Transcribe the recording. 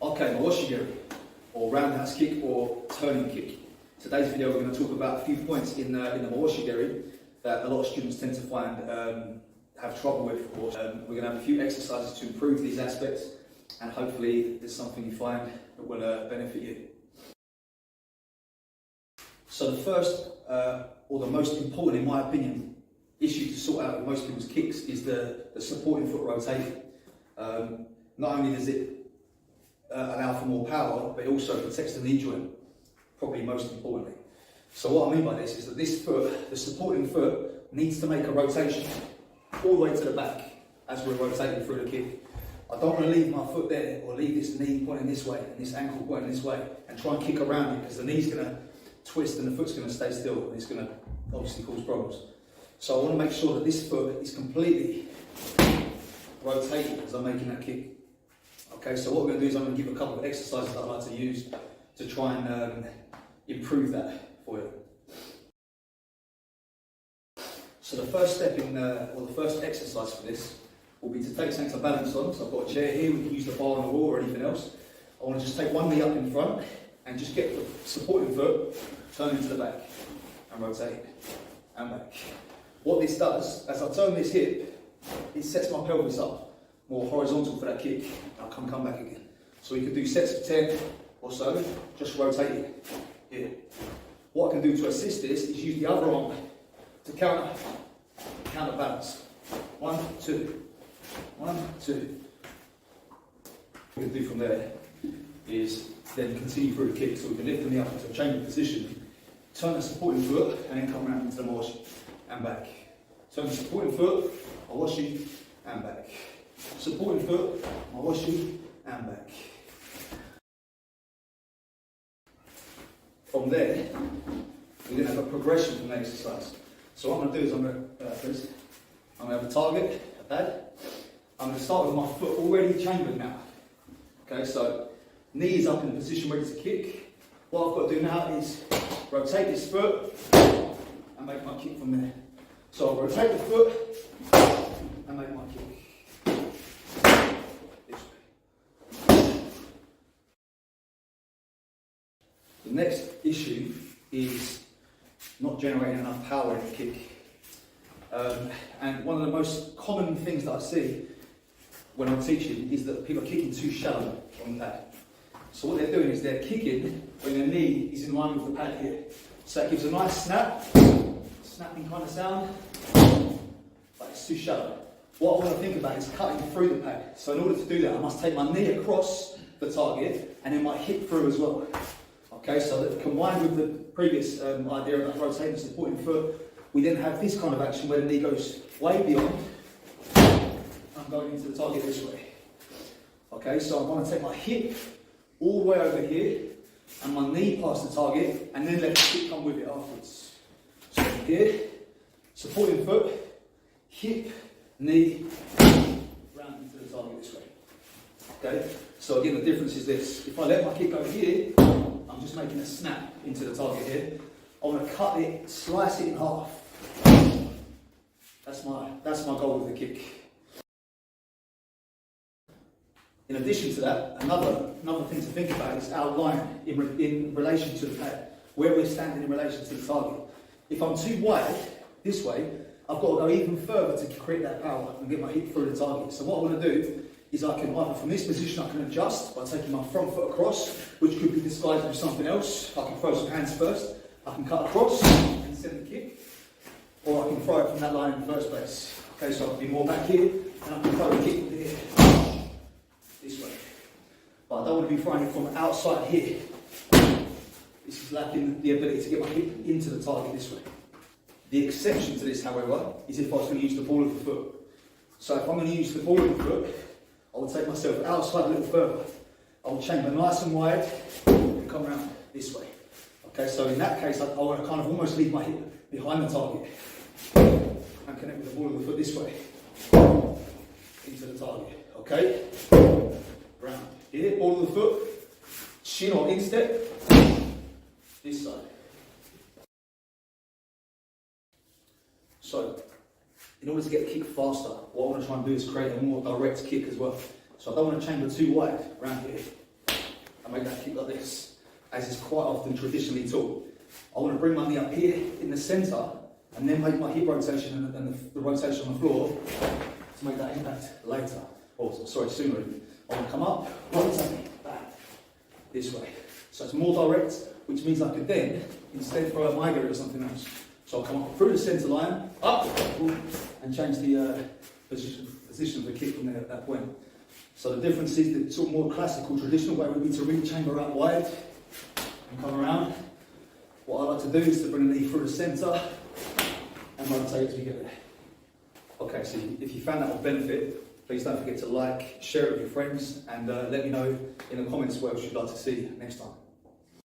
Okay, Mawashi or roundhouse kick or turning kick. Today's video we're going to talk about a few points in the Mawashi that a lot of students tend to find have trouble with. We're going to have a few exercises to improve these aspects, and hopefully there's something you find that will benefit you. So the first, or the most important in my opinion, issue to sort out with most people's kicks is the supporting foot rotating. Not only does it allow for more power, but it also protects the knee joint, probably most importantly. So what I mean by this is that this foot, the supporting foot, needs to make a rotation all the way to the back as we're rotating through the kick. I don't want to leave my foot there or leave this knee pointing this way and this ankle pointing this way and try and kick around it, because the knee's going to twist and the foot's going to stay still, and it's going to obviously cause problems. So I want to make sure that this foot is completely rotated as I'm making that kick. Okay, so what we're going to do is I'm going to give a couple of exercises that I like to use to try and improve that for you. So the first step or the first exercise for this will be to take something to balance on. So I've got a chair here, we can use the bar on the wall or anything else. I want to just take one knee up in front and just get the supporting foot, turn into the back and rotate and back. What this does, as I turn this hip, it sets my pelvis up more horizontal for that kick. I can come back again. So we could do sets of 10 or so, just rotating here. What I can do to assist this is use the other arm to counterbalance. 1, 2, 1, 2. What we can do from there is then continue through the kick. So we can lift the knee up into a chamber position, turn the supporting foot, and then come around into the Mawashi and back. Turn the supporting foot, Mawashi and back. Supporting foot, Mawashi and back. From there, we're going to have a progression from the exercise. So what I'm going to do is I'm going to have a target, a pad. I'm going to start with my foot already chambered now. Okay, so knees up in the position ready to kick. What I've got to do now is rotate this foot and make my kick from there. So I'll rotate the foot and make my kick. This way. The next issue is not generating enough power in the kick. And one of the most common things that I see when I'm teaching is that people are kicking too shallow on the pad. So what they're doing is they're kicking when their knee is in line with the pad here. So that gives a nice snap, snapping kind of sound, but it's too shallow. What I want to think about is cutting through the pad. So in order to do that, I must take my knee across the target and then my hip through as well. Okay, so that combined with the previous idea about rotating the supporting foot, we then have this kind of action where the knee goes way beyond. I'm going into the target this way. Okay, so I want to take my hip all the way over here and my knee past the target, and then let the hip come with it afterwards. So here, supporting foot, hip, knee, round into the target this way. Okay, so again the difference is this. If I let my kick go here, I'm just making a snap into the target here. I want to cut it, slice it in half. That's my goal with the kick. In addition to that, another thing to think about is our line in relation to the pad, where we're standing in relation to the target. If I'm too wide this way, I've got to go even further to create that power and get my hip through the target. So what I want to do is I can either from this position I can adjust by taking my front foot across, which could be disguised with something else. I can throw some hands first, I can cut across and send the kick, or I can throw it from that line in the first place. Okay, so I can be more back here and I can throw the kick here. This way. But I don't want to be throwing it from outside here. This is lacking the ability to get my hip into the target this way. The exception to this, however, is if I was going to use the ball of the foot. So if I'm going to use the ball of the foot, I will take myself outside a little further. I will chamber nice and wide and come around this way. Okay, so in that case, I want to kind of almost leave my hip behind the target and connect with the ball of the foot this way into the target. Okay, round here, ball of the foot, shin or instep, this side. So, in order to get the kick faster, what I want to try and do is create a more direct kick as well. So I don't want to chamber too wide around here. and make that kick like this, as is quite often traditionally taught. I want to bring my knee up here in the centre, and then make my hip rotation and the rotation on the floor to make that impact later. Or, sorry, sooner. I want to come up, rotate, back, this way. So it's more direct, which means I could then, instead throw a migrate or something else. So I'll come up through the centre line, up, and change the position of the kick from there at that point. So the difference is the sort of more classical, traditional way would be to really chamber out wide and come around. What I like to do is to bring the knee through the centre and rotate as we get there. Okay, so if you found that of benefit, please don't forget to like, share it with your friends, and let me know in the comments what else you'd like to see next time.